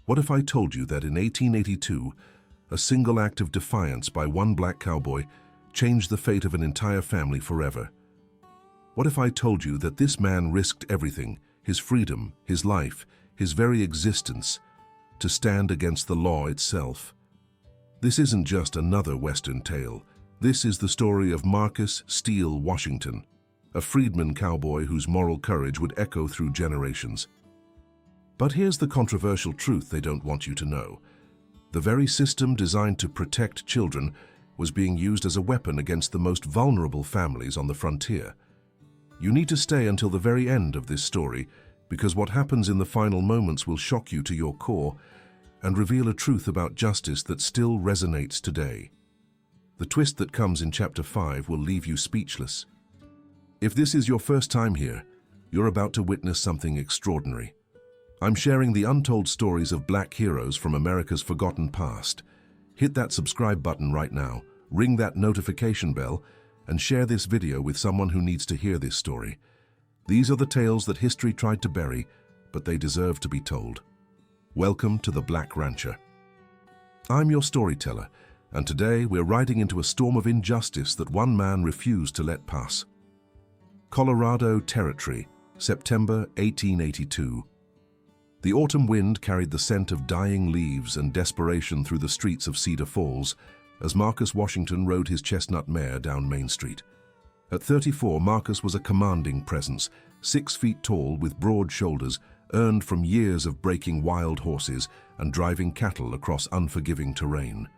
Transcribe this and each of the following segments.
What if I told you that in 1882, a single act of defiance by one black cowboy changed the fate of an entire family forever? What if I told you that this man risked everything, his freedom, his life, his very existence, to stand against the law itself? This isn't just another Western tale. This is the story of Marcus Steele Washington, a freedman cowboy whose moral courage would echo through generations. But here's the controversial truth they don't want you to know. The very system designed to protect children was being used as a weapon against the most vulnerable families on the frontier. You need to stay until the very end of this story, because what happens in the final moments will shock you to your core and reveal a truth about justice that still resonates today. The twist that comes in Chapter 5 will leave you speechless. If this is your first time here, you're about to witness something extraordinary. I'm sharing the untold stories of black heroes from America's forgotten past. Hit that subscribe button right now, ring that notification bell, and share this video with someone who needs to hear this story. These are the tales that history tried to bury, but they deserve to be told. Welcome to the Black Rancher. I'm your storyteller, and today we're riding into a storm of injustice that one man refused to let pass. Colorado Territory, September 1882. The autumn wind carried the scent of dying leaves and desperation through the streets of Cedar Falls as Marcus Washington rode his chestnut mare down Main Street. At 34, Marcus was a commanding presence, 6 feet tall with broad shoulders, earned from years of breaking wild horses and driving cattle across unforgiving terrain.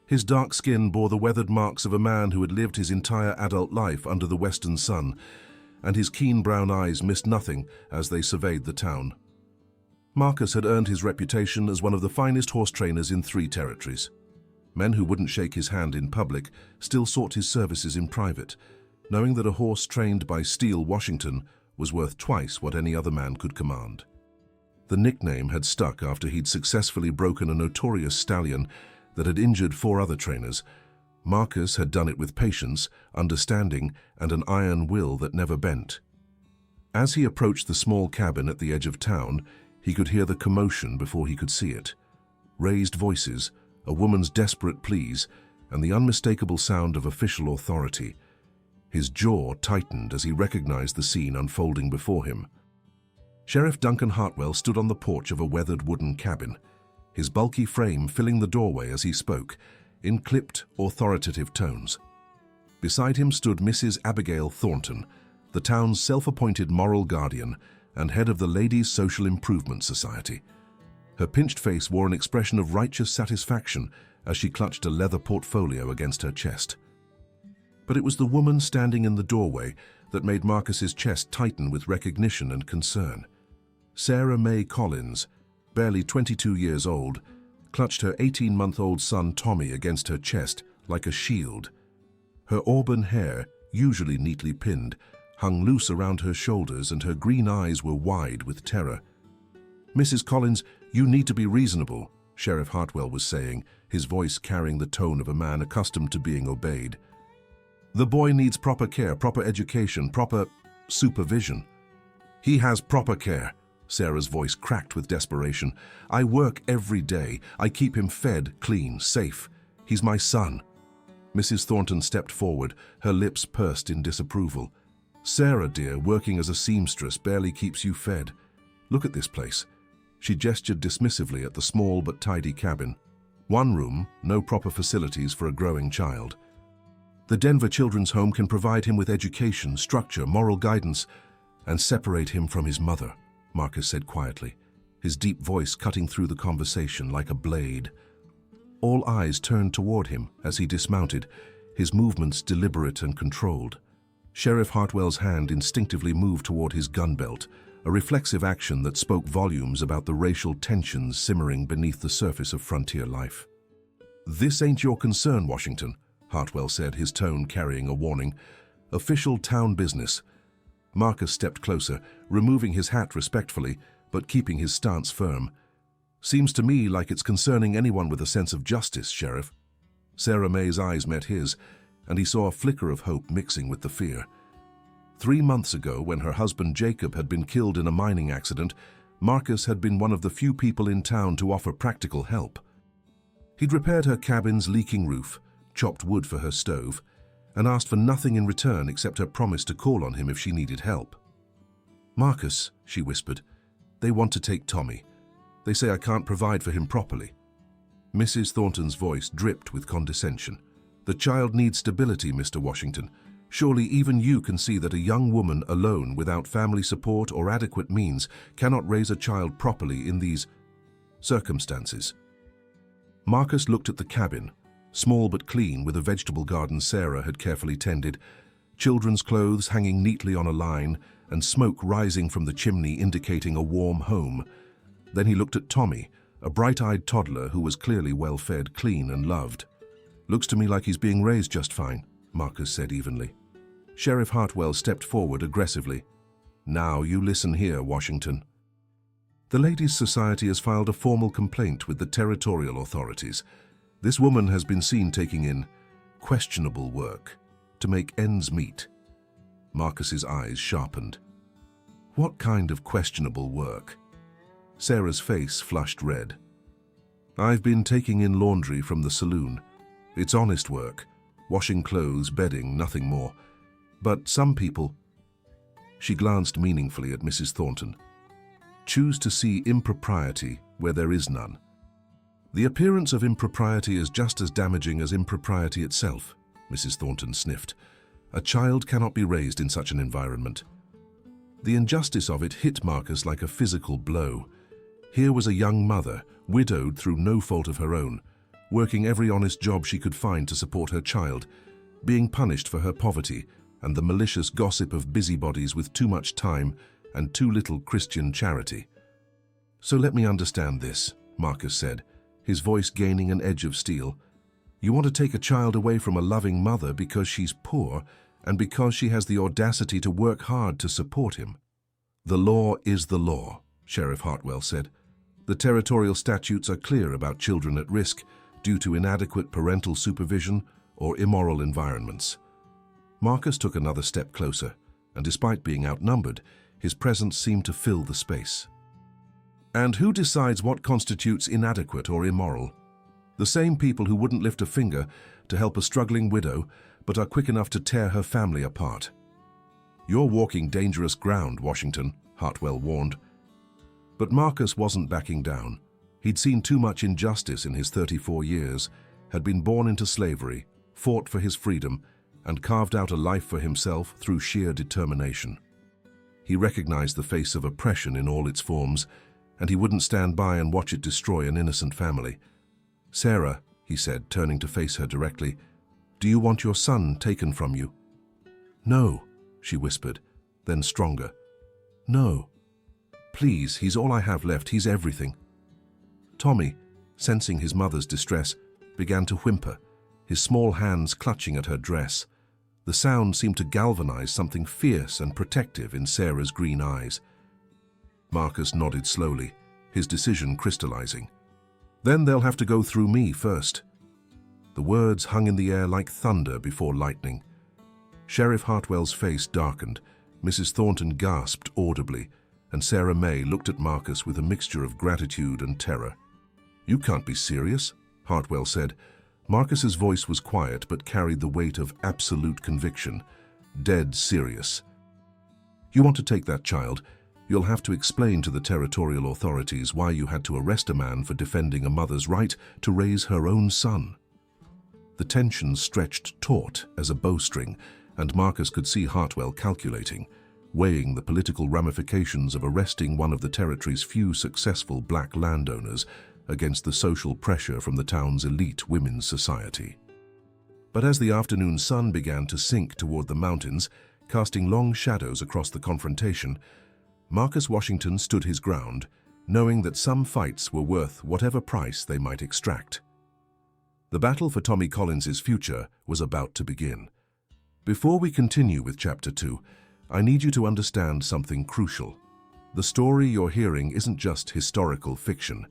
His dark skin bore the weathered marks of a man who had lived his entire adult life under the western sun, and his keen brown eyes missed nothing as they surveyed the town. Marcus had earned his reputation as one of the finest horse trainers in 3 territories. Men who wouldn't shake his hand in public still sought his services in private, knowing that a horse trained by Steele Washington was worth twice what any other man could command. The nickname had stuck after he'd successfully broken a notorious stallion that had injured 4 other trainers. Marcus had done it with patience, understanding, and an iron will that never bent. As he approached the small cabin at the edge of town, he could hear the commotion before he could see it. Raised voices, a woman's desperate pleas, and the unmistakable sound of official authority. His jaw tightened as he recognized the scene unfolding before him. Sheriff Duncan Hartwell stood on the porch of a weathered wooden cabin, his bulky frame filling the doorway as he spoke, in clipped, authoritative tones. Beside him stood Mrs. Abigail Thornton, the town's self-appointed moral guardian and head of the Ladies' Social Improvement Society. Her pinched face wore an expression of righteous satisfaction as she clutched a leather portfolio against her chest. But it was the woman standing in the doorway that made Marcus's chest tighten with recognition and concern. Sarah Mae Collins, barely 22 years old, clutched her 18-month-old son Tommy against her chest like a shield. Her auburn hair, usually neatly pinned, hung loose around her shoulders and her green eyes were wide with terror. "Mrs. Collins, you need to be reasonable," Sheriff Hartwell was saying, his voice carrying the tone of a man accustomed to being obeyed. "The boy needs proper care, proper education, proper supervision." "He has proper care," Sarah's voice cracked with desperation. "I work every day. I keep him fed, clean, safe. He's my son." Mrs. Thornton stepped forward, her lips pursed in disapproval. "Sarah, dear, working as a seamstress barely keeps you fed. Look at this place." She gestured dismissively at the small but tidy cabin. 1 room, no proper facilities for a growing child. "The Denver Children's Home can provide him with education, structure, moral guidance, and separate him from his mother," Marcus said quietly, his deep voice cutting through the conversation like a blade. All eyes turned toward him as he dismounted, his movements deliberate and controlled. Sheriff Hartwell's hand instinctively moved toward his gun belt, a reflexive action that spoke volumes about the racial tensions simmering beneath the surface of frontier life. "This ain't your concern, Washington," Hartwell said, his tone carrying a warning. "Official town business." Marcus stepped closer, removing his hat respectfully, but keeping his stance firm. "Seems to me like it's concerning anyone with a sense of justice, Sheriff." Sarah Mae's eyes met his, and he saw a flicker of hope mixing with the fear. 3 months ago, when her husband Jacob had been killed in a mining accident, Marcus had been one of the few people in town to offer practical help. He'd repaired her cabin's leaking roof, chopped wood for her stove, and asked for nothing in return except her promise to call on him if she needed help. "Marcus," she whispered, "they want to take Tommy. They say I can't provide for him properly." Mrs. Thornton's voice dripped with condescension. "The child needs stability, Mr. Washington. Surely even you can see that a young woman alone without family support or adequate means cannot raise a child properly in these circumstances." Marcus looked at the cabin, small but clean, with a vegetable garden Sarah had carefully tended, children's clothes hanging neatly on a line, and smoke rising from the chimney indicating a warm home. Then he looked at Tommy, a bright-eyed toddler who was clearly well-fed, clean and loved. "Looks to me like he's being raised just fine," Marcus said evenly. Sheriff Hartwell stepped forward aggressively. "Now you listen here, Washington. The Ladies' Society has filed a formal complaint with the territorial authorities. This woman has been seen taking in questionable work to make ends meet." Marcus's eyes sharpened. "What kind of questionable work?" Sarah's face flushed red. "I've been taking in laundry from the saloon. It's honest work, washing clothes, bedding, nothing more. But some people—" She glanced meaningfully at Mrs. Thornton. "Choose to see impropriety where there is none. The appearance of impropriety is just as damaging as impropriety itself," Mrs. Thornton sniffed. "A child cannot be raised in such an environment." The injustice of it hit Marcus like a physical blow. Here was a young mother, widowed through no fault of her own, working every honest job she could find to support her child, being punished for her poverty and the malicious gossip of busybodies with too much time and too little Christian charity. "So let me understand this," Marcus said, his voice gaining an edge of steel. "You want to take a child away from a loving mother because she's poor and because she has the audacity to work hard to support him." "The law is the law," Sheriff Hartwell said. "The territorial statutes are clear about children at risk due to inadequate parental supervision or immoral environments." Marcus took another step closer, and despite being outnumbered, his presence seemed to fill the space. "And who decides what constitutes inadequate or immoral? The same people who wouldn't lift a finger to help a struggling widow, but are quick enough to tear her family apart." "You're walking dangerous ground, Washington," Hartwell warned. But Marcus wasn't backing down. He'd seen too much injustice in his 34 years, had been born into slavery, fought for his freedom, and carved out a life for himself through sheer determination. He recognized the face of oppression in all its forms, and he wouldn't stand by and watch it destroy an innocent family. "Sarah," he said, turning to face her directly, "do you want your son taken from you?" "No," she whispered, then stronger. "No. Please, he's all I have left, he's everything." Tommy, sensing his mother's distress, began to whimper, his small hands clutching at her dress. The sound seemed to galvanize something fierce and protective in Sarah's green eyes. Marcus nodded slowly, his decision crystallizing. "Then they'll have to go through me first." The words hung in the air like thunder before lightning. Sheriff Hartwell's face darkened, Mrs. Thornton gasped audibly, and Sarah May looked at Marcus with a mixture of gratitude and terror. "You can't be serious," Hartwell said. Marcus's voice was quiet but carried the weight of absolute conviction. "Dead serious. You want to take that child? You'll have to explain to the territorial authorities why you had to arrest a man for defending a mother's right to raise her own son." The tension stretched taut as a bowstring, and Marcus could see Hartwell calculating, weighing the political ramifications of arresting one of the territory's few successful black landowners against the social pressure from the town's elite women's society. But as the afternoon sun began to sink toward the mountains, casting long shadows across the confrontation, Marcus Washington stood his ground, knowing that some fights were worth whatever price they might extract. The battle for Tommy Collins's future was about to begin. Before we continue with Chapter 2, I need you to understand something crucial. The story you're hearing isn't just historical fiction.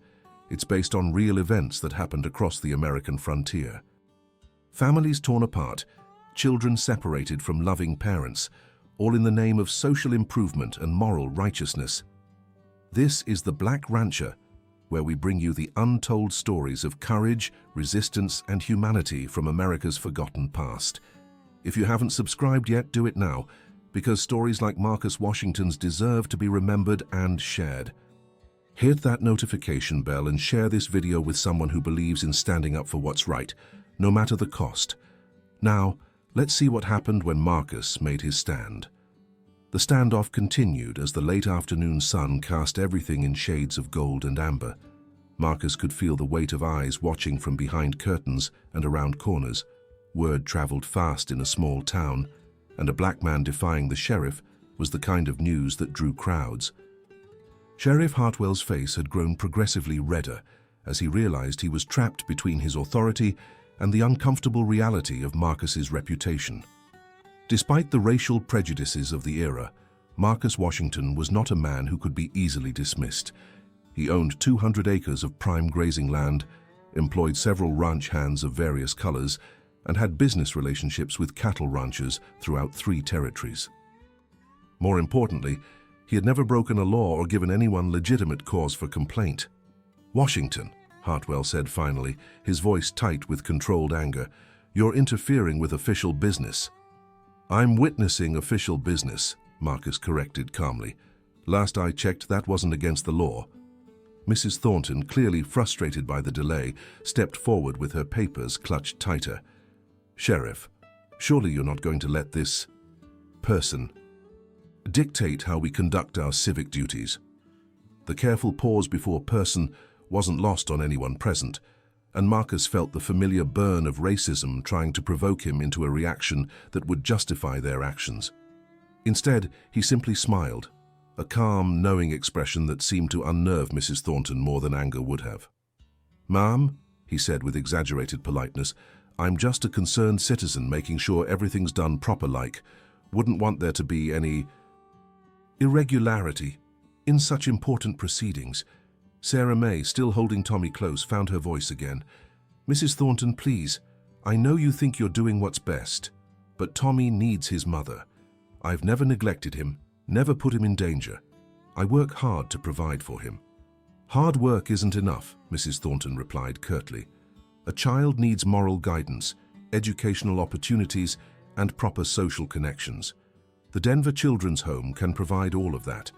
It's based on real events that happened across the American frontier. Families torn apart, children separated from loving parents, all in the name of social improvement and moral righteousness. This is The Black Rancher, where we bring you the untold stories of courage, resistance, and humanity from America's forgotten past. If you haven't subscribed yet, do it now, because stories like Marcus Washington's deserve to be remembered and shared. Hit that notification bell and share this video with someone who believes in standing up for what's right, no matter the cost. Now, let's see what happened when Marcus made his stand. The standoff continued as the late afternoon sun cast everything in shades of gold and amber. Marcus could feel the weight of eyes watching from behind curtains and around corners. Word traveled fast in a small town, and a black man defying the sheriff was the kind of news that drew crowds. Sheriff Hartwell's face had grown progressively redder as he realized he was trapped between his authority and the uncomfortable reality of Marcus's reputation. Despite the racial prejudices of the era, Marcus Washington was not a man who could be easily dismissed. He owned 200 acres of prime grazing land, employed several ranch hands of various colors, and had business relationships with cattle ranchers throughout 3 territories. More importantly, he had never broken a law or given anyone legitimate cause for complaint. "Washington," Hartwell said finally, his voice tight with controlled anger, "you're interfering with official business." "I'm witnessing official business," Marcus corrected calmly. "Last I checked, that wasn't against the law." Mrs. Thornton, clearly frustrated by the delay, stepped forward with her papers clutched tighter. "Sheriff, surely you're not going to let this person dictate how we conduct our civic duties." The careful pause before person wasn't lost on anyone present, and Marcus felt the familiar burn of racism trying to provoke him into a reaction that would justify their actions. Instead, he simply smiled, a calm, knowing expression that seemed to unnerve Mrs. Thornton more than anger would have. "Ma'am," he said with exaggerated politeness, "I'm just a concerned citizen making sure everything's done proper-like. Wouldn't want there to be any irregularity in such important proceedings." Sarah May, still holding Tommy close, found her voice again. "Mrs. Thornton, please, I know you think you're doing what's best, but Tommy needs his mother. I've never neglected him, never put him in danger. I work hard to provide for him." "Hard work isn't enough," Mrs. Thornton replied curtly. "A child needs moral guidance, educational opportunities, and proper social connections. The Denver Children's Home can provide all of that."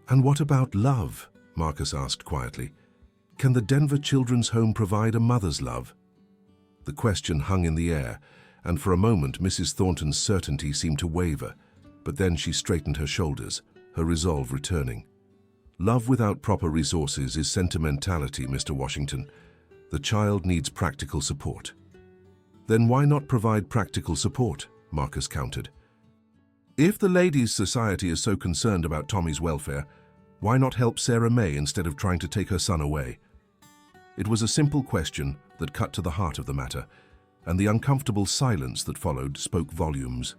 "And what about love?" Marcus asked quietly. "Can the Denver Children's Home provide a mother's love?" The question hung in the air, and for a moment Mrs. Thornton's certainty seemed to waver, but then she straightened her shoulders, her resolve returning. "Love without proper resources is sentimentality, Mr. Washington. The child needs practical support." "Then why not provide practical support?" Marcus countered. "If the Ladies' Society is so concerned about Tommy's welfare, why not help Sarah May instead of trying to take her son away?" It was a simple question that cut to the heart of the matter, and the uncomfortable silence that followed spoke volumes.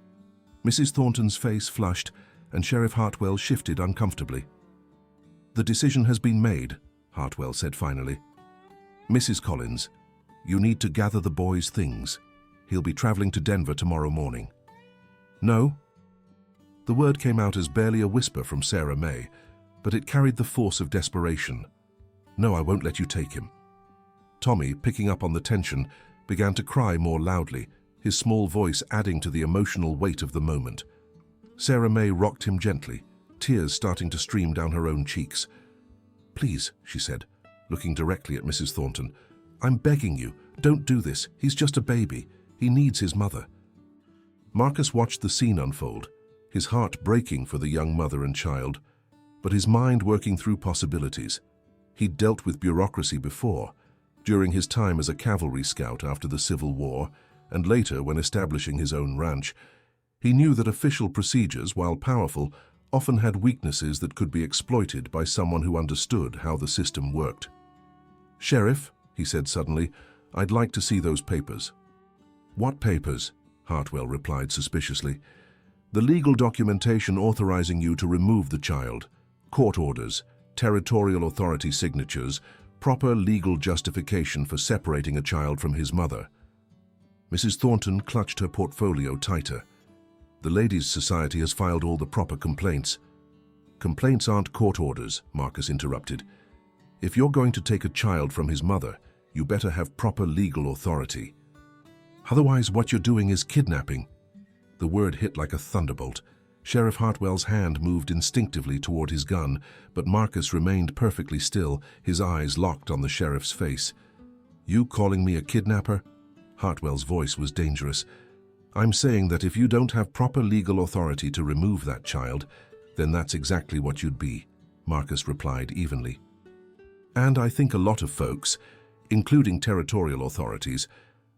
Mrs. Thornton's face flushed, and Sheriff Hartwell shifted uncomfortably. "The decision has been made," Hartwell said finally. "Mrs. Collins, you need to gather the boy's things. He'll be traveling to Denver tomorrow morning." "No?" The word came out as barely a whisper from Sarah May, but it carried the force of desperation. "No, I won't let you take him." Tommy, picking up on the tension, began to cry more loudly, his small voice adding to the emotional weight of the moment. Sarah May rocked him gently, tears starting to stream down her own cheeks. "Please," she said, looking directly at Mrs. Thornton, "I'm begging you, don't do this. He's just a baby. He needs his mother." Marcus watched the scene unfold, his heart breaking for the young mother and child, but his mind working through possibilities. He'd dealt with bureaucracy before, during his time as a cavalry scout after the Civil War, and later when establishing his own ranch. He knew that official procedures, while powerful, often had weaknesses that could be exploited by someone who understood how the system worked. "Sheriff," he said suddenly, "I'd like to see those papers." "What papers?" Hartwell replied suspiciously. "The legal documentation authorizing you to remove the child. Court orders, territorial authority signatures, proper legal justification for separating a child from his mother." Mrs. Thornton clutched her portfolio tighter. "The Ladies' Society has filed all the proper complaints." Complaints aren't court orders, Marcus interrupted. If you're going to take a child from his mother, you better have proper legal authority. Otherwise, what you're doing is kidnapping. The word hit like a thunderbolt. Sheriff Hartwell's hand moved instinctively toward his gun, but Marcus remained perfectly still, his eyes locked on the sheriff's face. You calling me a kidnapper? Hartwell's voice was dangerous. I'm saying that if you don't have proper legal authority to remove that child, then that's exactly what you'd be, Marcus replied evenly. And I think a lot of folks, including territorial authorities,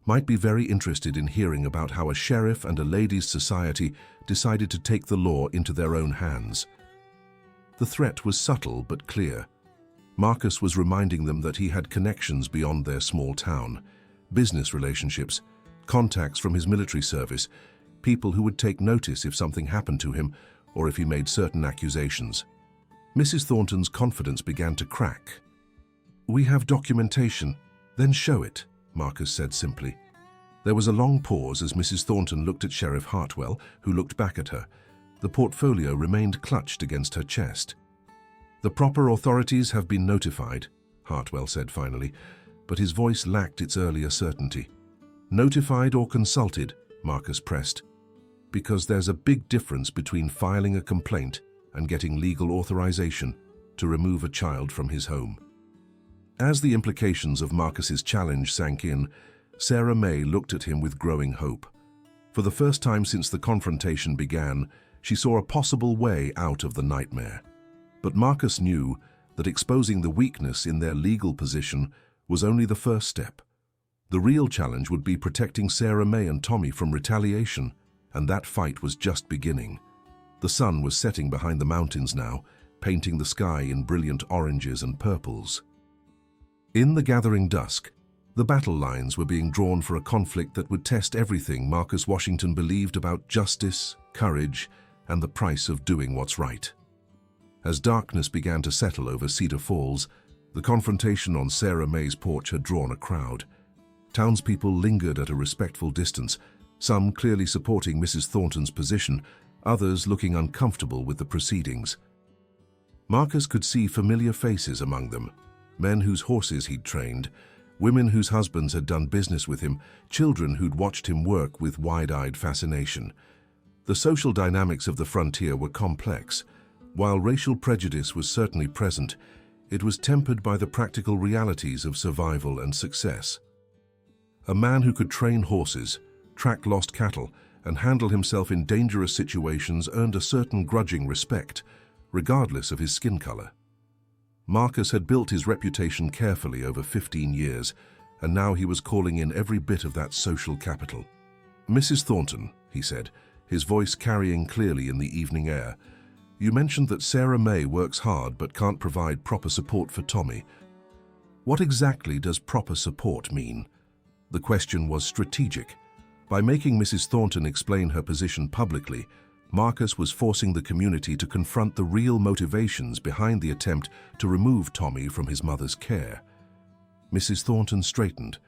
might be very interested in hearing about how a sheriff and a ladies' society decided to take the law into their own hands. The threat was subtle but clear. Marcus was reminding them that he had connections beyond their small town, business relationships, contacts from his military service, people who would take notice if something happened to him or if he made certain accusations. Mrs. Thornton's confidence began to crack. We have documentation, then show it, Marcus said simply. There was a long pause as Mrs. Thornton looked at Sheriff Hartwell, who looked back at her. The portfolio remained clutched against her chest. The proper authorities have been notified, Hartwell said finally, but his voice lacked its earlier certainty. Notified or consulted, Marcus pressed, because there's a big difference between filing a complaint and getting legal authorization to remove a child from his home. As the implications of Marcus's challenge sank in, Sarah May looked at him with growing hope. For the first time since the confrontation began, she saw a possible way out of the nightmare. But Marcus knew that exposing the weakness in their legal position was only the first step. The real challenge would be protecting Sarah May and Tommy from retaliation, and that fight was just beginning. The sun was setting behind the mountains now, painting the sky in brilliant oranges and purples. In the gathering dusk, the battle lines were being drawn for a conflict that would test everything Marcus Washington believed about justice, courage, and the price of doing what's right. As darkness began to settle over Cedar Falls, the confrontation on Sarah May's porch had drawn a crowd. Townspeople lingered at a respectful distance, some clearly supporting Mrs. Thornton's position, others looking uncomfortable with the proceedings. Marcus could see familiar faces among them, men whose horses he'd trained, women whose husbands had done business with him, children who'd watched him work with wide-eyed fascination. The social dynamics of the frontier were complex. While racial prejudice was certainly present, it was tempered by the practical realities of survival and success. A man who could train horses, track lost cattle, and handle himself in dangerous situations earned a certain grudging respect, regardless of his skin color. Marcus had built his reputation carefully over 15 years, and now he was calling in every bit of that social capital. Mrs. Thornton, he said, his voice carrying clearly in the evening air, you mentioned that Sarah May works hard but can't provide proper support for Tommy. What exactly does proper support mean? The question was strategic. By making Mrs. Thornton explain her position publicly, Marcus was forcing the community to confront the real motivations behind the attempt to remove Tommy from his mother's care. Mrs. Thornton straightened,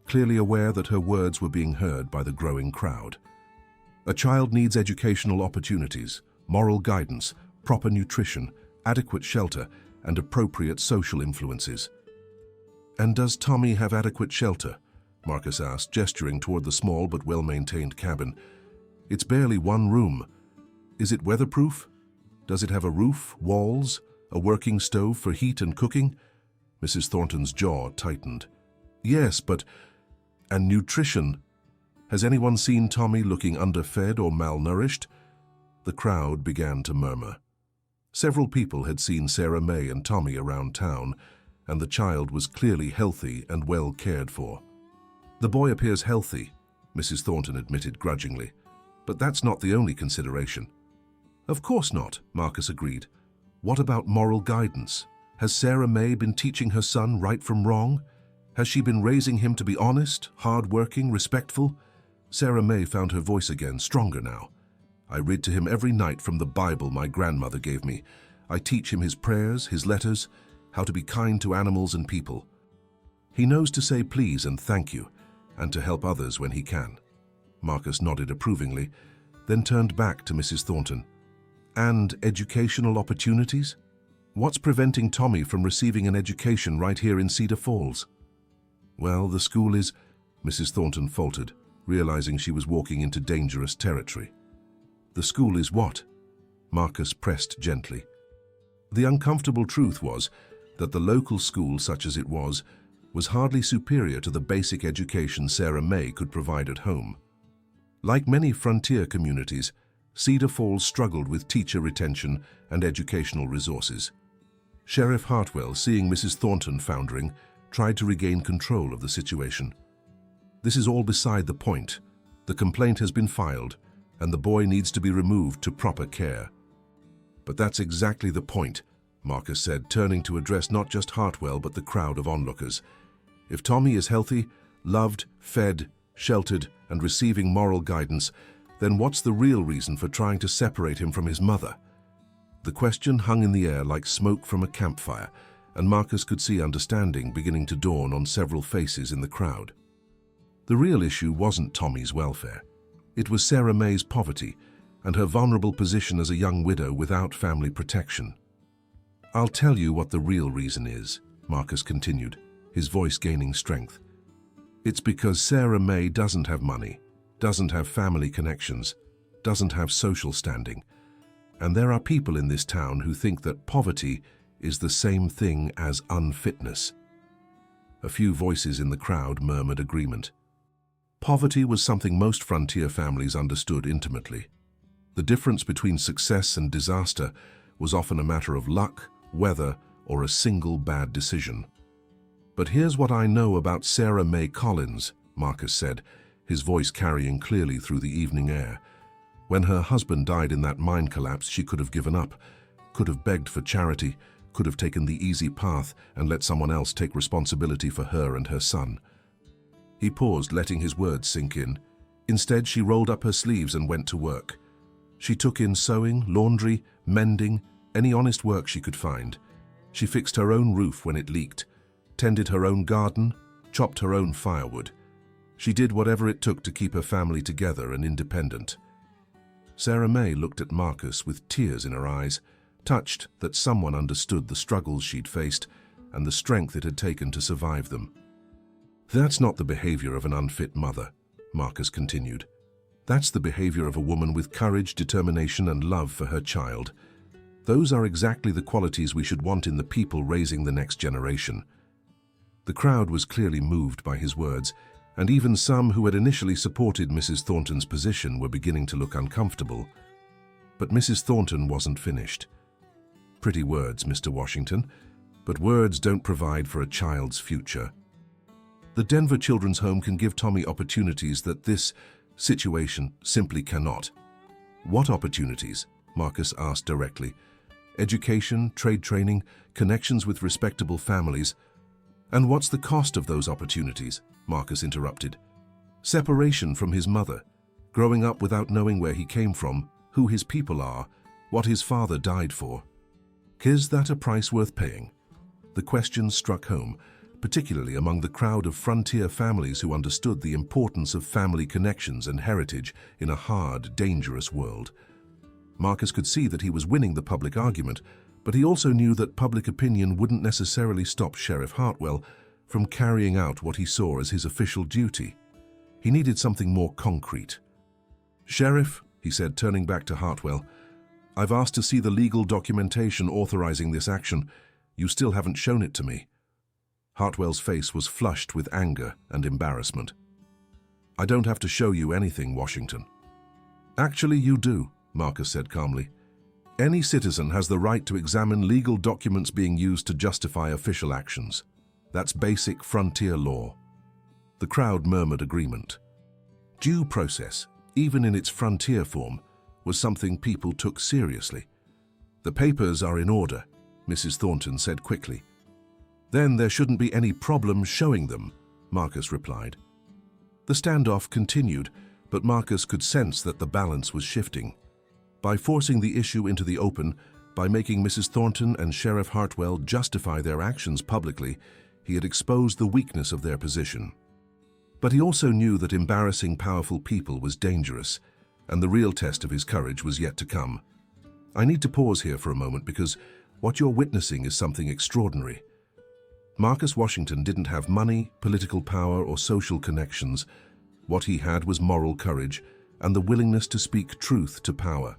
clearly aware that her words were being heard by the growing crowd. A child needs educational opportunities, moral guidance, proper nutrition, adequate shelter, and appropriate social influences. And does Tommy have adequate shelter? Marcus asked, gesturing toward the small but well-maintained cabin. It's barely one room. Is it weatherproof? Does it have a roof, walls, a working stove for heat and cooking? Mrs. Thornton's jaw tightened. Yes, but... And nutrition? Has anyone seen Tommy looking underfed or malnourished? The crowd began to murmur. Several people had seen Sarah May and Tommy around town, and the child was clearly healthy and well cared for. The boy appears healthy, Mrs. Thornton admitted grudgingly, but that's not the only consideration. Of course not, Marcus agreed. What about moral guidance? Has Sarah May been teaching her son right from wrong? Has she been raising him to be honest, hard-working, respectful? Sarah May found her voice again, stronger now. I read to him every night from the Bible my grandmother gave me. I teach him his prayers, his letters, how to be kind to animals and people. He knows to say please and thank you, and to help others when he can. Marcus nodded approvingly, then turned back to Mrs. Thornton. And educational opportunities? What's preventing Tommy from receiving an education right here in Cedar Falls? Well, the school is... Mrs. Thornton faltered, realizing she was walking into dangerous territory. The school is what? Marcus pressed gently. The uncomfortable truth was that the local school, such as it was hardly superior to the basic education Sarah May could provide at home. Like many frontier communities, Cedar Falls struggled with teacher retention and educational resources. Sheriff Hartwell, seeing Mrs. Thornton foundering, tried to regain control of the situation. This is all beside the point. The complaint has been filed, and the boy needs to be removed to proper care. But that's exactly the point, Marcus said, turning to address not just Hartwell but the crowd of onlookers. If Tommy is healthy, loved, fed, sheltered, and receiving moral guidance, then what's the real reason for trying to separate him from his mother? The question hung in the air like smoke from a campfire, and Marcus could see understanding beginning to dawn on several faces in the crowd. The real issue wasn't Tommy's welfare. It was Sarah May's poverty and her vulnerable position as a young widow without family protection. I'll tell you what the real reason is, Marcus continued, his voice gaining strength. It's because Sarah May doesn't have money, doesn't have family connections, doesn't have social standing. And there are people in this town who think that poverty is the same thing as unfitness. A few voices in the crowd murmured agreement. Poverty was something most frontier families understood intimately. The difference between success and disaster was often a matter of luck, weather, or a single bad decision. But here's what I know about Sarah May Collins, Marcus said, his voice carrying clearly through the evening air. When her husband died in that mine collapse, she could have given up, could have begged for charity, could have taken the easy path and let someone else take responsibility for her and her son. He paused, letting his words sink in. Instead, she rolled up her sleeves and went to work. She took in sewing, laundry, mending, any honest work she could find. She fixed her own roof when it leaked, tended her own garden, chopped her own firewood. She did whatever it took to keep her family together and independent. Sarah May looked at Marcus with tears in her eyes, touched that someone understood the struggles she'd faced and the strength it had taken to survive them. That's not the behavior of an unfit mother, Marcus continued. That's the behavior of a woman with courage, determination, and love for her child. Those are exactly the qualities we should want in the people raising the next generation. The crowd was clearly moved by his words, and even some who had initially supported Mrs. Thornton's position were beginning to look uncomfortable. But Mrs. Thornton wasn't finished. Pretty words, Mr. Washington, but words don't provide for a child's future. The Denver Children's Home can give Tommy opportunities that this situation simply cannot. What opportunities? Marcus asked directly. Education, trade training, connections with respectable families. And what's the cost of those opportunities? Marcus interrupted. Separation from his mother, growing up without knowing where he came from, who his people are, what his father died for. Is that a price worth paying? The question struck home, particularly among the crowd of frontier families who understood the importance of family connections and heritage in a hard, dangerous world. Marcus could see that he was winning the public argument, but he also knew that public opinion wouldn't necessarily stop Sheriff Hartwell from carrying out what he saw as his official duty. He needed something more concrete. "Sheriff," he said, turning back to Hartwell, "I've asked to see the legal documentation authorizing this action. You still haven't shown it to me." Hartwell's face was flushed with anger and embarrassment. "I don't have to show you anything, Washington." "Actually, you do," Marcus said calmly. "Any citizen has the right to examine legal documents being used to justify official actions. That's basic frontier law." The crowd murmured agreement. Due process, even in its frontier form, was something people took seriously. "The papers are in order," Mrs. Thornton said quickly. "Then there shouldn't be any problem showing them," Marcus replied. The standoff continued, but Marcus could sense that the balance was shifting. By forcing the issue into the open, by making Mrs. Thornton and Sheriff Hartwell justify their actions publicly, he had exposed the weakness of their position. But he also knew that embarrassing powerful people was dangerous, and the real test of his courage was yet to come. I need to pause here for a moment because what you're witnessing is something extraordinary. Marcus Washington didn't have money, political power, or social connections. What he had was moral courage and the willingness to speak truth to power.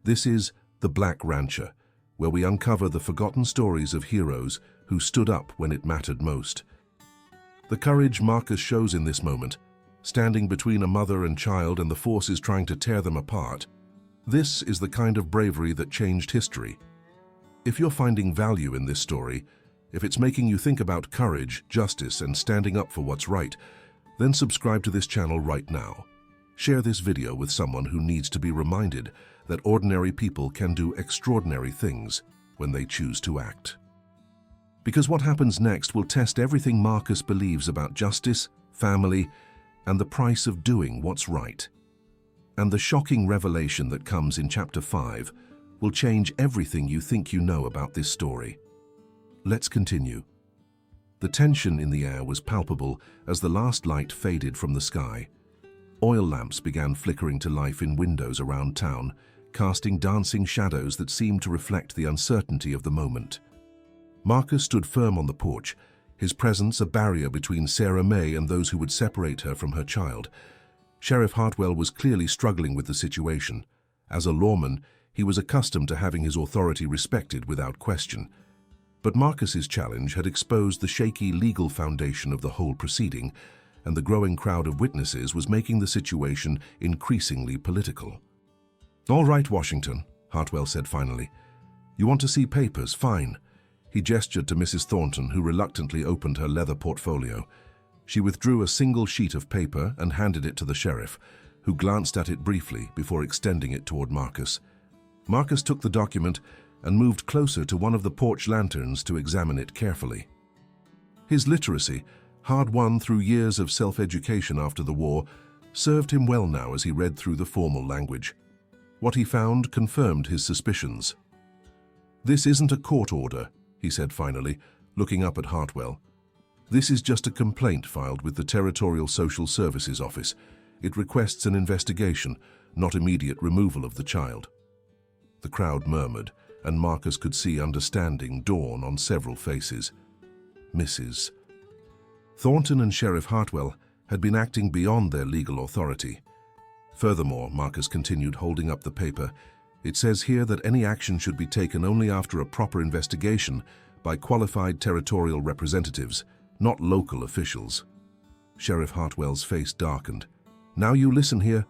This is The Black Rancher, where we uncover the forgotten stories of heroes who stood up when it mattered most. The courage Marcus shows in this moment, standing between a mother and child and the forces trying to tear them apart, this is the kind of bravery that changed history. If you're finding value in this story, if it's making you think about courage, justice, and standing up for what's right, then subscribe to this channel right now. Share this video with someone who needs to be reminded that ordinary people can do extraordinary things when they choose to act. Because what happens next will test everything Marcus believes about justice, family, and the price of doing what's right. And the shocking revelation that comes in Chapter 5 will change everything you think you know about this story. Let's continue. The tension in the air was palpable as the last light faded from the sky. Oil lamps began flickering to life in windows around town, casting dancing shadows that seemed to reflect the uncertainty of the moment. Marcus stood firm on the porch, his presence a barrier between Sarah May and those who would separate her from her child. Sheriff Hartwell was clearly struggling with the situation. As a lawman, he was accustomed to having his authority respected without question. But Marcus's challenge had exposed the shaky legal foundation of the whole proceeding, and the growing crowd of witnesses was making the situation increasingly political. "All right, Washington," Hartwell said finally. "You want to see papers? Fine." He gestured to Mrs. Thornton, who reluctantly opened her leather portfolio. She withdrew a single sheet of paper and handed it to the sheriff, who glanced at it briefly before extending it toward Marcus. Marcus took the document and moved closer to one of the porch lanterns to examine it carefully. His literacy, hard-won through years of self-education after the war, served him well now as he read through the formal language. What he found confirmed his suspicions. "This isn't a court order," he said finally, looking up at Hartwell. "This is just a complaint filed with the Territorial Social Services Office. It requests an investigation, not immediate removal of the child." The crowd murmured, and Marcus could see understanding dawn on several faces. Mrs. Thornton and Sheriff Hartwell had been acting beyond their legal authority. Furthermore, Marcus continued, holding up the paper, "It says here that any action should be taken only after a proper investigation by qualified territorial representatives, not local officials." Sheriff Hartwell's face darkened. "Now you listen here."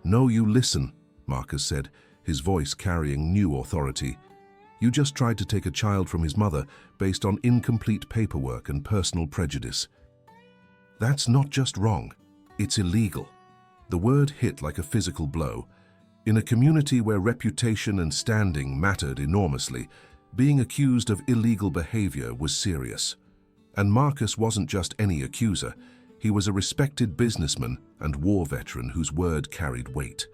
"No, you listen," Marcus said, his voice carrying new authority. "You just tried to take a child from his mother based on incomplete paperwork and personal prejudice. That's not just wrong, it's illegal." The word hit like a physical blow. In a community where reputation and standing mattered enormously, being accused of illegal behavior was serious. And Marcus wasn't just any accuser. He was a respected businessman and war veteran whose word carried weight.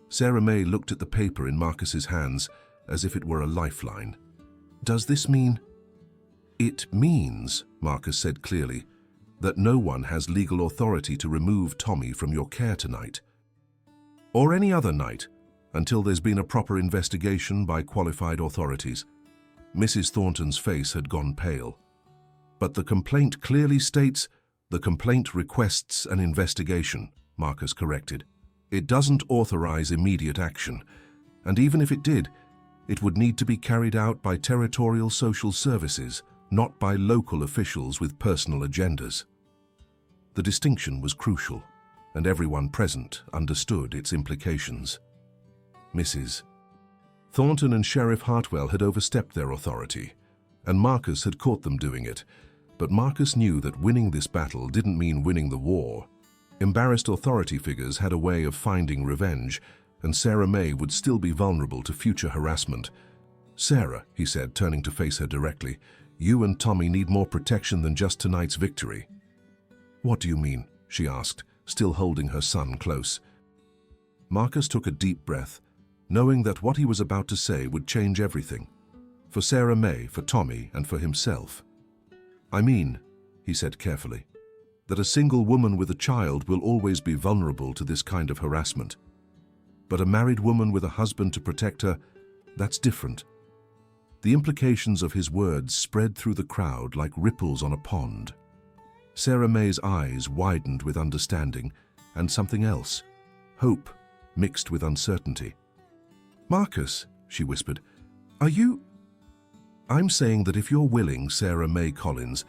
Sarah May looked at the paper in Marcus's hands as if it were a lifeline. "Does this mean?" "It means," Marcus said clearly, "that no one has legal authority to remove Tommy from your care tonight. Or any other night, until there's been a proper investigation by qualified authorities." Mrs. Thornton's face had gone pale. "But the complaint clearly states, the complaint requests an investigation," Marcus corrected. "It doesn't authorize immediate action, and even if it did, it would need to be carried out by territorial social services, not by local officials with personal agendas." The distinction was crucial, and everyone present understood its implications. Mrs. Thornton and Sheriff Hartwell had overstepped their authority, and Marcus had caught them doing it. But Marcus knew that winning this battle didn't mean winning the war. Embarrassed authority figures had a way of finding revenge, and Sarah May would still be vulnerable to future harassment. "Sarah," he said, turning to face her directly, "you and Tommy need more protection than just tonight's victory." "What do you mean?" she asked, still holding her son close. Marcus took a deep breath, knowing that what he was about to say would change everything. For Sarah May, for Tommy, and for himself. "I mean," he said carefully, "that a single woman with a child will always be vulnerable to this kind of harassment. But a married woman with a husband to protect her, That's different." The implications of his words spread through the crowd like ripples on a pond. Sarah May's eyes widened with understanding and something else, hope mixed with uncertainty. "Marcus," she whispered, "are you—" "I'm saying that if you're willing, Sarah May Collins,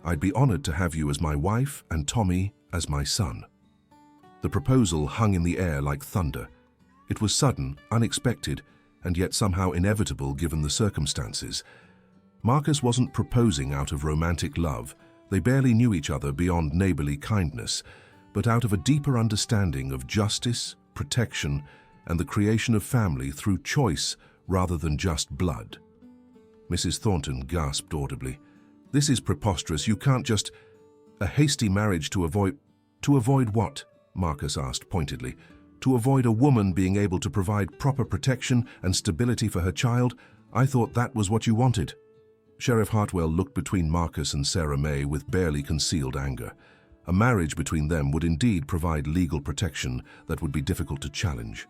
I'd be honored to have you as my wife and Tommy as my son." The proposal hung in the air like thunder. It was sudden, unexpected, and yet somehow inevitable given the circumstances. Marcus wasn't proposing out of romantic love. They barely knew each other beyond neighborly kindness, but out of a deeper understanding of justice, protection, and the creation of family through choice rather than just blood. Mrs. Thornton gasped audibly. "This is preposterous. You can't just—" "A hasty marriage to avoid—" "To avoid what?" Marcus asked pointedly. "To avoid a woman being able to provide proper protection and stability for her child? I thought that was what you wanted." Sheriff Hartwell looked between Marcus and Sarah May with barely concealed anger. A marriage between them would indeed provide legal protection that would be difficult to challenge.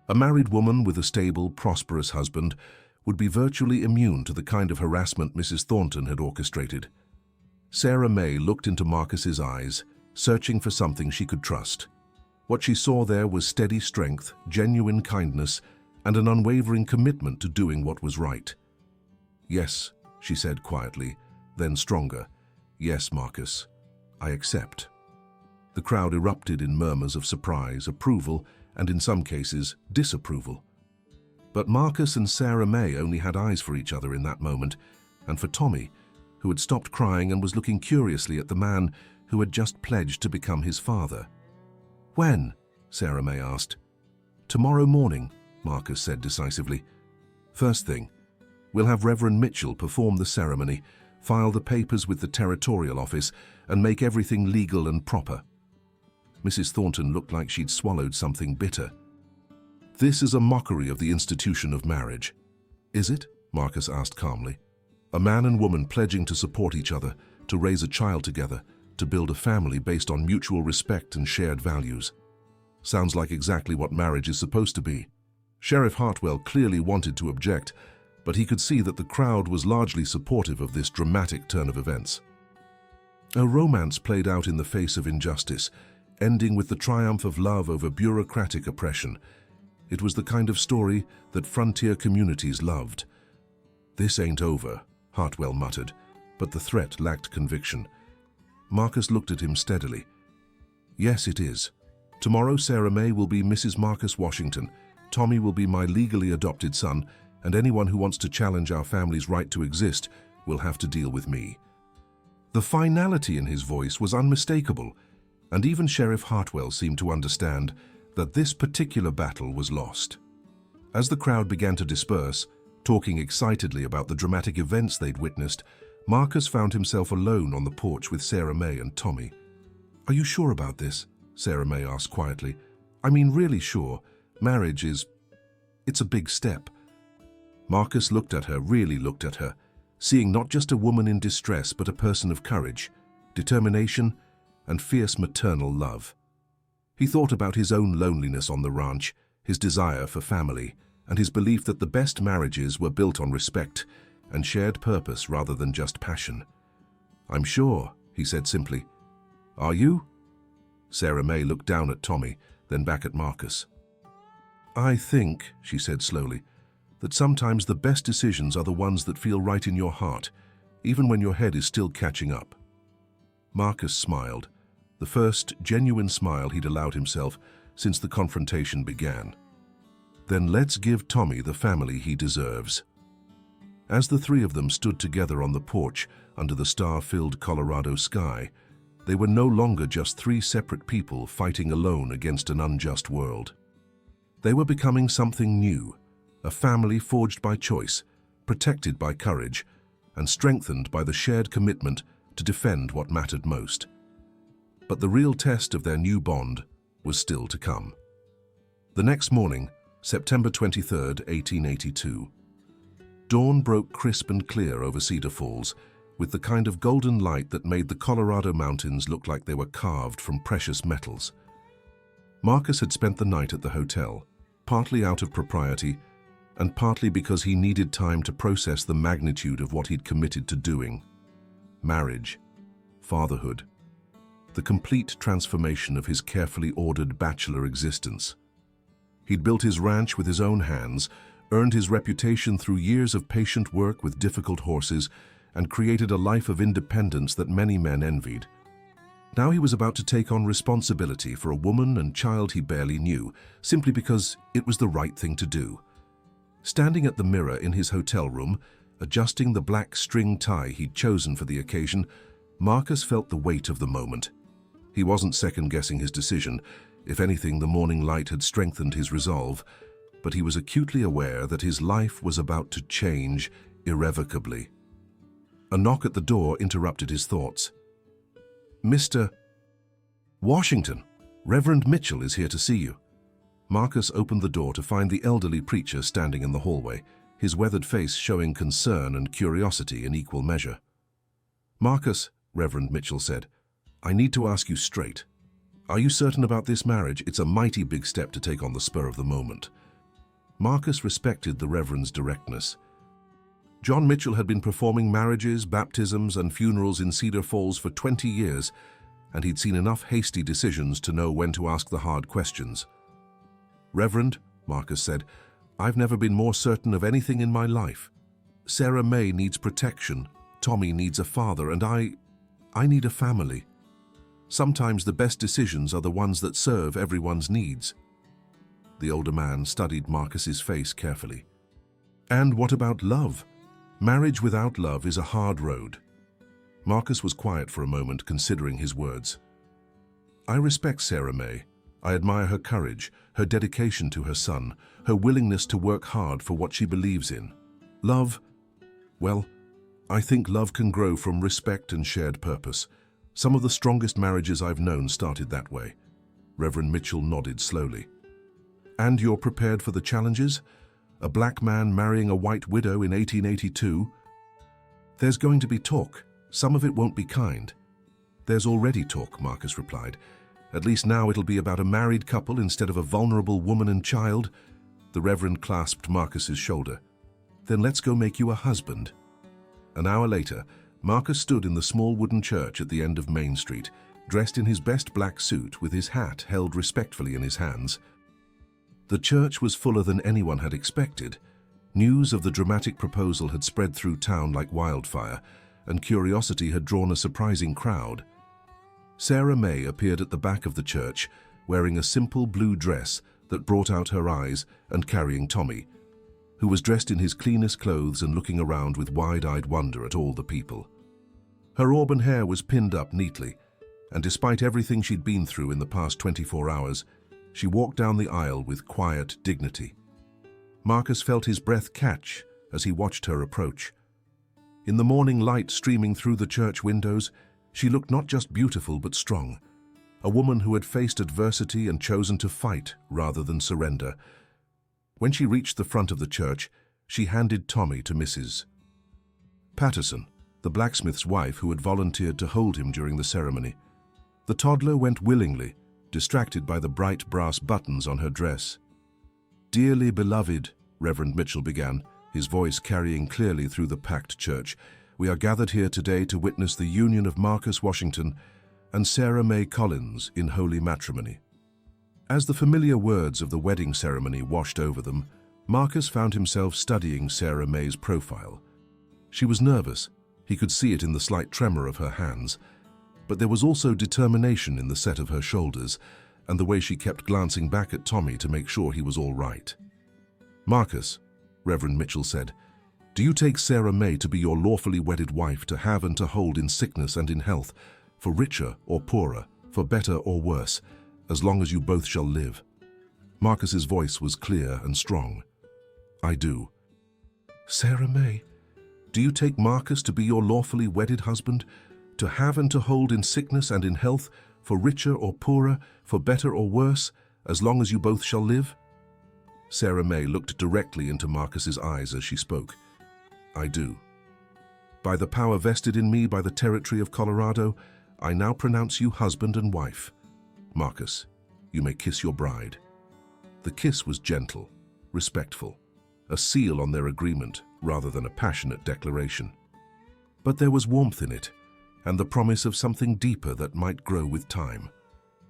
A married woman with a stable, prosperous husband would be virtually immune to the kind of harassment Mrs. Thornton had orchestrated. Sarah May looked into Marcus's eyes, searching for something she could trust. What she saw there was steady strength, genuine kindness, and an unwavering commitment to doing what was right. "Yes," she said quietly, then stronger. "Yes, Marcus, I accept." The crowd erupted in murmurs of surprise, approval, and in some cases, disapproval. But Marcus and Sarah May only had eyes for each other in that moment, and for Tommy, who had stopped crying and was looking curiously at the man who had just pledged to become his father. "When?" Sarah May asked. "Tomorrow morning," Marcus said decisively. "First thing, we'll have Reverend Mitchell perform the ceremony, file the papers with the territorial office, and make everything legal and proper." Mrs. Thornton looked like she'd swallowed something bitter. "This is a mockery of the institution of marriage." "Is it?" Marcus asked calmly. "A man and woman pledging to support each other, to raise a child together, to build a family based on mutual respect and shared values. Sounds like exactly what marriage is supposed to be." Sheriff Hartwell clearly wanted to object, but he could see that the crowd was largely supportive of this dramatic turn of events. A romance played out in the face of injustice, ending with the triumph of love over bureaucratic oppression. It was the kind of story that frontier communities loved. "This ain't over," Hartwell muttered, but the threat lacked conviction. Marcus looked at him steadily. "Yes, it is. Tomorrow Sarah May will be Mrs. Marcus Washington, Tommy will be my legally adopted son, and anyone who wants to challenge our family's right to exist will have to deal with me." The finality in his voice was unmistakable, and even Sheriff Hartwell seemed to understand that this particular battle was lost. As the crowd began to disperse, talking excitedly about the dramatic events they'd witnessed, Marcus found himself alone on the porch with Sarah May and Tommy. "Are you sure about this?" Sarah May asked quietly. "I mean, really sure. Marriage it's a big step." Marcus looked at her, really looked at her, seeing not just a woman in distress, but a person of courage, determination, and fierce maternal love. He thought about his own loneliness on the ranch, his desire for family, and his belief that the best marriages were built on respect and shared purpose rather than just passion. "I'm sure," he said simply. "Are you?" Sarah May looked down at Tommy, then back at Marcus. "I think," she said slowly, "that sometimes the best decisions are the ones that feel right in your heart, even when your head is still catching up." Marcus smiled, the first genuine smile he'd allowed himself since the confrontation began. "Then let's give Tommy the family he deserves." As the three of them stood together on the porch under the star-filled Colorado sky, they were no longer just three separate people fighting alone against an unjust world. They were becoming something new, a family forged by choice, protected by courage, and strengthened by the shared commitment to defend what mattered most. But the real test of their new bond was still to come. The next morning, September 23, 1882, dawn broke crisp and clear over Cedar Falls, with the kind of golden light that made the Colorado mountains look like they were carved from precious metals. Marcus had spent the night at the hotel, partly out of propriety, and partly because he needed time to process the magnitude of what he'd committed to doing. Marriage, fatherhood, the complete transformation of his carefully ordered bachelor existence. He'd built his ranch with his own hands, earned his reputation through years of patient work with difficult horses, and created a life of independence that many men envied. Now he was about to take on responsibility for a woman and child he barely knew, simply because it was the right thing to do. Standing at the mirror in his hotel room, adjusting the black string tie he'd chosen for the occasion, Marcus felt the weight of the moment. He wasn't second-guessing his decision. If anything, the morning light had strengthened his resolve, but he was acutely aware that his life was about to change irrevocably. A knock at the door interrupted his thoughts. "Mr. Washington, Reverend Mitchell is here to see you." Marcus opened the door to find the elderly preacher standing in the hallway, his weathered face showing concern and curiosity in equal measure. "Marcus," Reverend Mitchell said, "I need to ask you straight. Are you certain about this marriage? It's a mighty big step to take on the spur of the moment." Marcus respected the Reverend's directness. John Mitchell had been performing marriages, baptisms, and funerals in Cedar Falls for 20 years, and he'd seen enough hasty decisions to know when to ask the hard questions. "Reverend," Marcus said, "I've never been more certain of anything in my life. Sarah May needs protection, Tommy needs a father, and I need a family. Sometimes the best decisions are the ones that serve everyone's needs." The older man studied Marcus's face carefully. "And what about love? Marriage without love is a hard road." Marcus was quiet for a moment, considering his words. "I respect Sarah May. I admire her courage, her dedication to her son, her willingness to work hard for what she believes in. Love, well, I think love can grow from respect and shared purpose. Some of the strongest marriages I've known started that way." Reverend Mitchell nodded slowly. "And you're prepared for the challenges? A black man marrying a white widow in 1882? There's going to be talk. Some of it won't be kind." "There's already talk," Marcus replied. "At least now it'll be about a married couple instead of a vulnerable woman and child." The Reverend clasped Marcus's shoulder. "Then let's go make you a husband." An hour later, Marcus stood in the small wooden church at the end of Main Street, dressed in his best black suit with his hat held respectfully in his hands. The church was fuller than anyone had expected. News of the dramatic proposal had spread through town like wildfire, and curiosity had drawn a surprising crowd. Sarah May appeared at the back of the church, wearing a simple blue dress that brought out her eyes and carrying Tommy, who was dressed in his cleanest clothes and looking around with wide-eyed wonder at all the people. Her auburn hair was pinned up neatly, and despite everything she'd been through in the past 24 hours, she walked down the aisle with quiet dignity. Marcus felt his breath catch as he watched her approach. In the morning light streaming through the church windows, she looked not just beautiful but strong, a woman who had faced adversity and chosen to fight rather than surrender. When she reached the front of the church, she handed Tommy to Mrs. Patterson, the blacksmith's wife who had volunteered to hold him during the ceremony. The toddler went willingly, distracted by the bright brass buttons on her dress. "Dearly beloved," Reverend Mitchell began, his voice carrying clearly through the packed church, "we are gathered here today to witness the union of Marcus Washington and Sarah May Collins in holy matrimony." As the familiar words of the wedding ceremony washed over them, Marcus found himself studying Sarah May's profile. She was nervous. He could see it in the slight tremor of her hands. But there was also determination in the set of her shoulders and the way she kept glancing back at Tommy to make sure he was all right. "Marcus," Reverend Mitchell said, "do you take Sarah May to be your lawfully wedded wife to have and to hold in sickness and in health, for richer or poorer, for better or worse, as long as you both shall live?" Marcus's voice was clear and strong. "I do." "Sarah May, do you take Marcus to be your lawfully wedded husband, to have and to hold in sickness and in health, for richer or poorer, for better or worse, as long as you both shall live?" Sarah May looked directly into Marcus's eyes as she spoke. "I do. By the power vested in me by the territory of Colorado, I now pronounce you husband and wife. Marcus, you may kiss your bride." The kiss was gentle, respectful, a seal on their agreement rather than a passionate declaration. But there was warmth in it, and the promise of something deeper that might grow with time.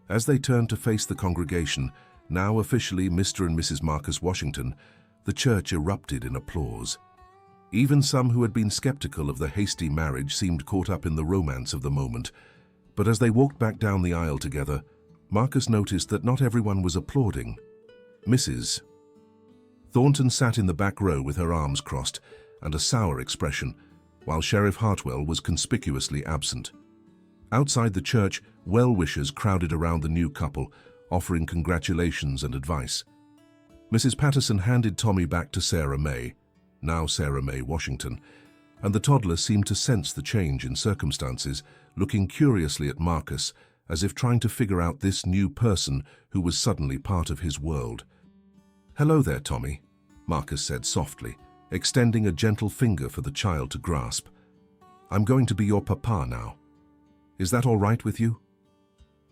As they turned to face the congregation, now officially Mr. and Mrs. Marcus Washington, the church erupted in applause. Even some who had been skeptical of the hasty marriage seemed caught up in the romance of the moment. But as they walked back down the aisle together, Marcus noticed that not everyone was applauding. Mrs. Thornton sat in the back row with her arms crossed and a sour expression, while Sheriff Hartwell was conspicuously absent. Outside the church, well-wishers crowded around the new couple, offering congratulations and advice. Mrs. Patterson handed Tommy back to Sarah May, now Sarah May Washington, and the toddler seemed to sense the change in circumstances, looking curiously at Marcus, as if trying to figure out this new person who was suddenly part of his world. "Hello there, Tommy," Marcus said softly, extending a gentle finger for the child to grasp. "I'm going to be your papa now. Is that all right with you?"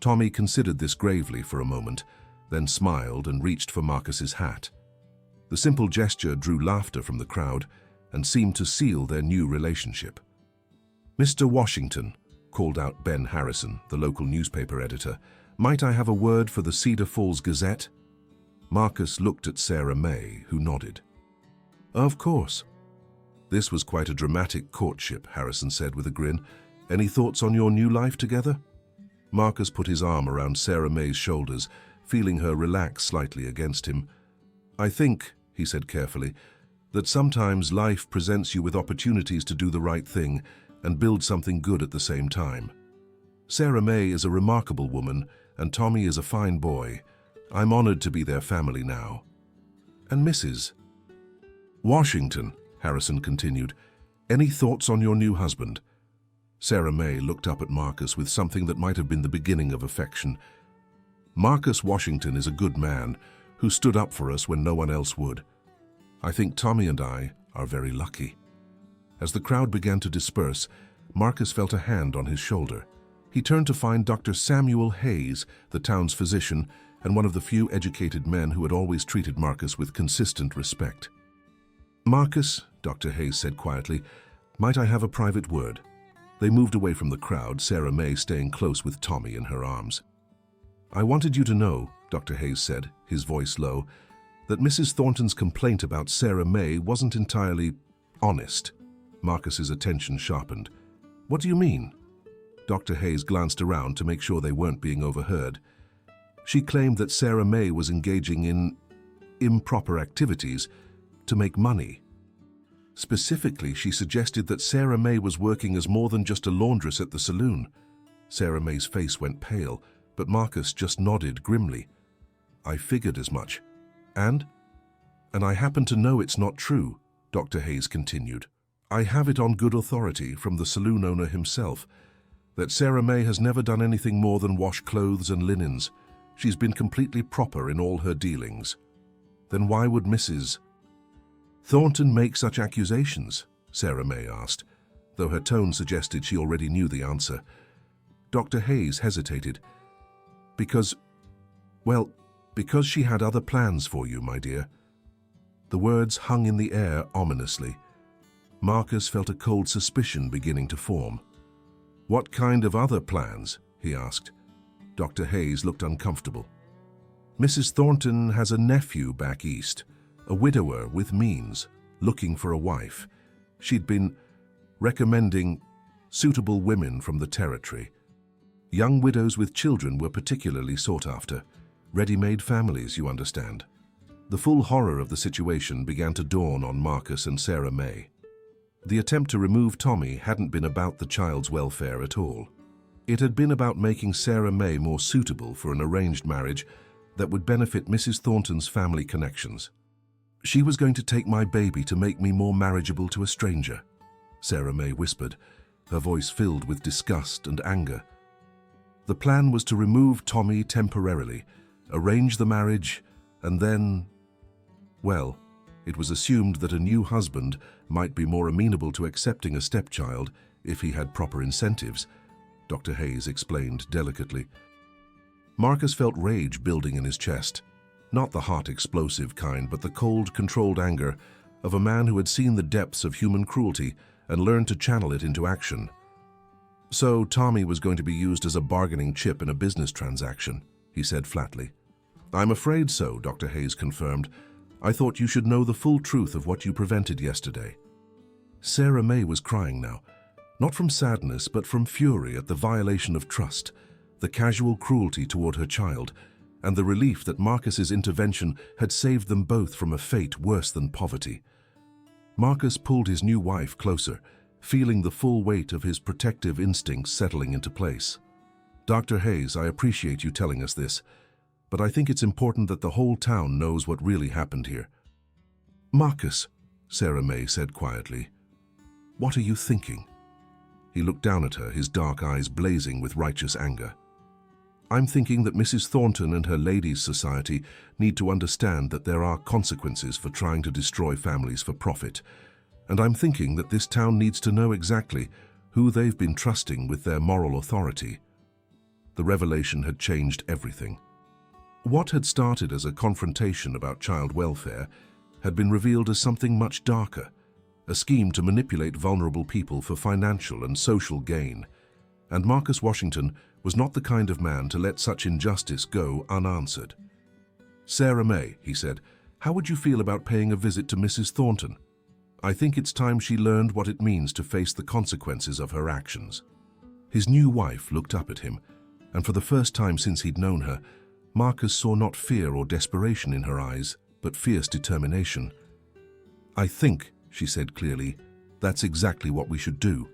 Tommy considered this gravely for a moment, then smiled and reached for Marcus's hat. The simple gesture drew laughter from the crowd and seemed to seal their new relationship. "Mr. Washington," called out Ben Harrison, the local newspaper editor, "might I have a word for the Cedar Falls Gazette?" Marcus looked at Sarah May, who nodded. "Of course." "This was quite a dramatic courtship," Harrison said with a grin. "Any thoughts on your new life together?" Marcus put his arm around Sarah May's shoulders, feeling her relax slightly against him. "I think," he said carefully, "that sometimes life presents you with opportunities to do the right thing and build something good at the same time. Sarah May is a remarkable woman, and Tommy is a fine boy. I'm honored to be their family now." "And Mrs. Washington," Harrison continued, "any thoughts on your new husband?" Sarah May looked up at Marcus with something that might have been the beginning of affection. "Marcus Washington is a good man who stood up for us when no one else would. I think Tommy and I are very lucky." As the crowd began to disperse, Marcus felt a hand on his shoulder. He turned to find Dr. Samuel Hayes, the town's physician, and one of the few educated men who had always treated Marcus with consistent respect. "Marcus," Dr. Hayes said quietly, "might I have a private word?" They moved away from the crowd, Sarah May staying close with Tommy in her arms. "I wanted you to know," Dr. Hayes said, his voice low, "that Mrs. Thornton's complaint about Sarah May wasn't entirely honest." Marcus's attention sharpened. "What do you mean?" Dr. Hayes glanced around to make sure they weren't being overheard. "She claimed that Sarah May was engaging in improper activities to make money. Specifically, she suggested that Sarah May was working as more than just a laundress at the saloon." Sarah May's face went pale, but Marcus just nodded grimly. "I figured as much. And I happen to know it's not true," Dr. Hayes continued. "I have it on good authority from the saloon owner himself that Sarah May has never done anything more than wash clothes and linens. She's been completely proper in all her dealings." "Then why would Mrs. Thornton make such accusations?" Sarah May asked, though her tone suggested she already knew the answer. Dr. Hayes hesitated. Because she had other plans for you, my dear." The words hung in the air ominously. Marcus felt a cold suspicion beginning to form. "What kind of other plans?" he asked. Dr. Hayes looked uncomfortable. "Mrs. Thornton has a nephew back east, a widower with means, looking for a wife. She'd been recommending suitable women from the territory. Young widows with children were particularly sought after. Ready-made families, you understand." The full horror of the situation began to dawn on Marcus and Sarah May. The attempt to remove Tommy hadn't been about the child's welfare at all. It had been about making Sarah May more suitable for an arranged marriage that would benefit Mrs. Thornton's family connections. "She was going to take my baby to make me more marriageable to a stranger," Sarah May whispered, her voice filled with disgust and anger. "The plan was to remove Tommy temporarily, arrange the marriage, and then, well, it was assumed that a new husband might be more amenable to accepting a stepchild if he had proper incentives," Dr. Hayes explained delicately. Marcus felt rage building in his chest. Not the hot, explosive kind, but the cold, controlled anger of a man who had seen the depths of human cruelty and learned to channel it into action. "So Tommy was going to be used as a bargaining chip in a business transaction," he said flatly. "I'm afraid so," Dr. Hayes confirmed. "I thought you should know the full truth of what you prevented yesterday." Sarah May was crying now, not from sadness but from fury at the violation of trust, the casual cruelty toward her child, and the relief that Marcus's intervention had saved them both from a fate worse than poverty. Marcus pulled his new wife closer, feeling the full weight of his protective instincts settling into place. "Dr. Hayes, I appreciate you telling us this, but I think it's important that the whole town knows what really happened here." "Marcus," Sarah May said quietly, "what are you thinking?" He looked down at her, his dark eyes blazing with righteous anger. "I'm thinking that Mrs. Thornton and her ladies' society need to understand that there are consequences for trying to destroy families for profit. And I'm thinking that this town needs to know exactly who they've been trusting with their moral authority." The revelation had changed everything. What had started as a confrontation about child welfare had been revealed as something much darker, a scheme to manipulate vulnerable people for financial and social gain. And Marcus Washington was not the kind of man to let such injustice go unanswered. "Sarah May," he said, "how would you feel about paying a visit to Mrs. Thornton? I think it's time she learned what it means to face the consequences of her actions." His new wife looked up at him, and for the first time since he'd known her, Marcus saw not fear or desperation in her eyes, but fierce determination. "I think," she said clearly, "that's exactly what we should do."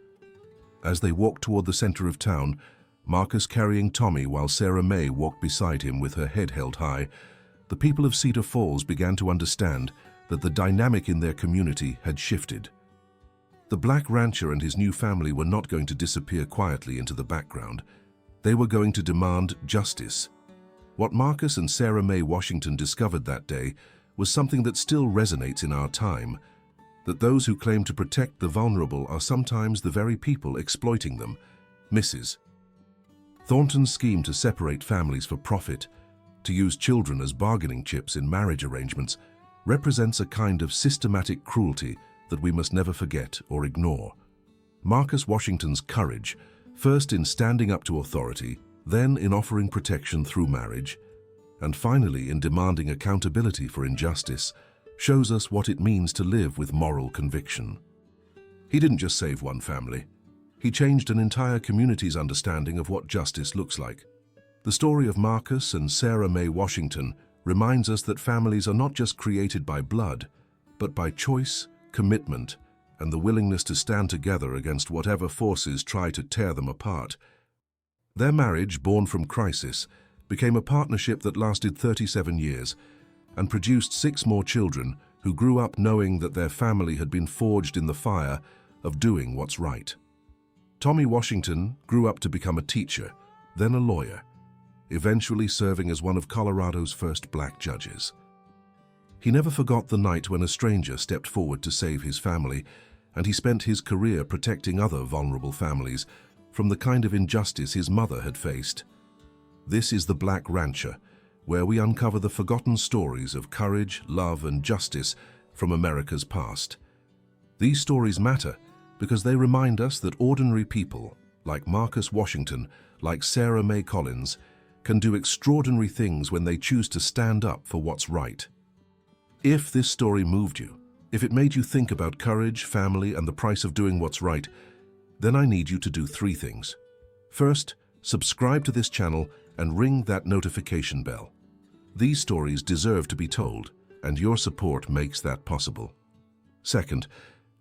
As they walked toward the center of town, Marcus carrying Tommy while Sarah May walked beside him with her head held high, the people of Cedar Falls began to understand that the dynamic in their community had shifted. The black rancher and his new family were not going to disappear quietly into the background. They were going to demand justice. What Marcus and Sarah May Washington discovered that day was something that still resonates in our time, that those who claim to protect the vulnerable are sometimes the very people exploiting them. Mrs. Thornton's scheme to separate families for profit, to use children as bargaining chips in marriage arrangements, represents a kind of systematic cruelty that we must never forget or ignore. Marcus Washington's courage, first in standing up to authority, then in offering protection through marriage, and finally in demanding accountability for injustice, shows us what it means to live with moral conviction. He didn't just save one family. He changed an entire community's understanding of what justice looks like. The story of Marcus and Sarah May Washington reminds us that families are not just created by blood, but by choice, commitment, and the willingness to stand together against whatever forces try to tear them apart. Their marriage, born from crisis, became a partnership that lasted 37 years and produced 6 more children who grew up knowing that their family had been forged in the fire of doing what's right. Tommy Washington grew up to become a teacher, then a lawyer, eventually serving as one of Colorado's first black judges. He never forgot the night when a stranger stepped forward to save his family, and he spent his career protecting other vulnerable families from the kind of injustice his mother had faced. This is The Black Rancher, where we uncover the forgotten stories of courage, love, and justice from America's past. These stories matter because they remind us that ordinary people, like Marcus Washington, like Sarah May Collins, can do extraordinary things when they choose to stand up for what's right. If this story moved you, if it made you think about courage, family, and the price of doing what's right, then I need you to do 3 things. First, subscribe to this channel and ring that notification bell. These stories deserve to be told, and your support makes that possible. Second,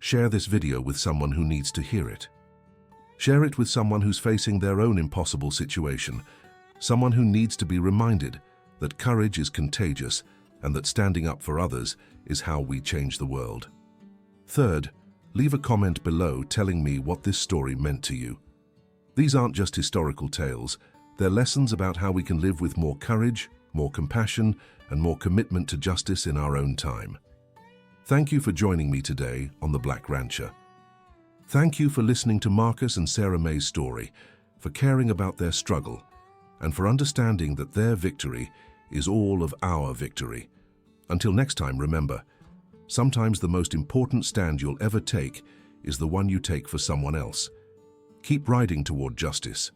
share this video with someone who needs to hear it. Share it with someone who's facing their own impossible situation, someone who needs to be reminded that courage is contagious and that standing up for others is how we change the world. Third, leave a comment below telling me what this story meant to you. These aren't just historical tales, they're lessons about how we can live with more courage, more compassion, and more commitment to justice in our own time. Thank you for joining me today on The Black Rancher. Thank you for listening to Marcus and Sarah May's story, for caring about their struggle, and for understanding that their victory is all of our victory. Until next time, remember, sometimes the most important stand you'll ever take is the one you take for someone else. Keep riding toward justice.